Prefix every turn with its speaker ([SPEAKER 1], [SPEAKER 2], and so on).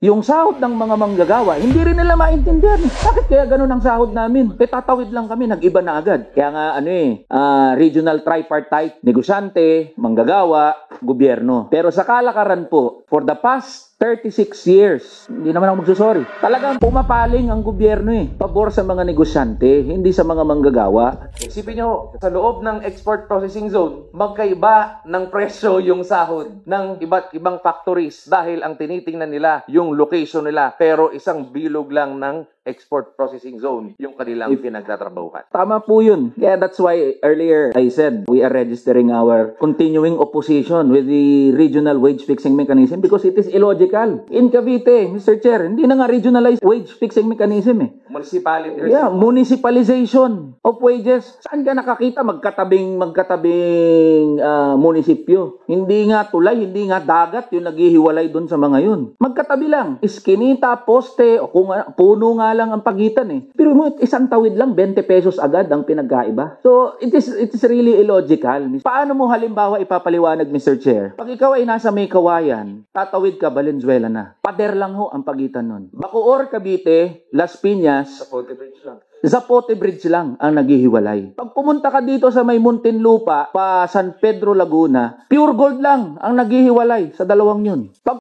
[SPEAKER 1] Yung sahod ng mga manggagawa, hindi rin nila maintindihan. Bakit kaya ganun ang sahod namin? Tatawid lang kami, nag-iba na agad. Kaya nga regional tripartite, negosyante, manggagawa, gobyerno. Pero sa kalakaran po, for the past 36 years, hindi naman ako magsusorry. Talagang pumapaling ang gobyerno pabor sa mga negosyante, hindi sa mga manggagawa.
[SPEAKER 2] Isipin nyo, sa loob ng export processing zone, magkaiba ng presyo yung sahod ng iba't ibang factories dahil ang tinitingnan nila yung location nila, pero isang bilog lang ng export processing zone yung kanilang pinagtatrabahuhan.
[SPEAKER 1] Tama po yun. Kaya that's why earlier I said we are registering our continuing opposition with the regional wage fixing mechanism because it is illogical. In Cavite, Mr. Chair, hindi na nga regionalized wage fixing mechanism
[SPEAKER 2] Municipality.
[SPEAKER 1] Yeah, municipalization of wages. Saan ka nakakita magkatabing munisipyo? Hindi nga tulay, hindi nga dagat yung naghihiwalay doon sa mga yun. Magkatabi lang. Iskinita, poste, o kung puno nga lang ang pagitan Pero mo, isang tawid lang, 20 pesos agad ang pinagkaiba. So, it is really illogical. Paano mo halimbawa ipapaliwanag, Mr. Chair? Pag ikaw ay nasa may kawayan, tatawid ka, Valenzuela na. Pader lang ho ang pagitan nun. Bacoor, Cavite, Las Piñas,
[SPEAKER 2] Zapote Bridge lang.
[SPEAKER 1] Zapote Bridge lang ang naghihiwalay. Pag pumunta ka dito sa may Muntinlupa, pa San Pedro, Laguna, pure gold lang ang naghihiwalay sa dalawang yun. Pag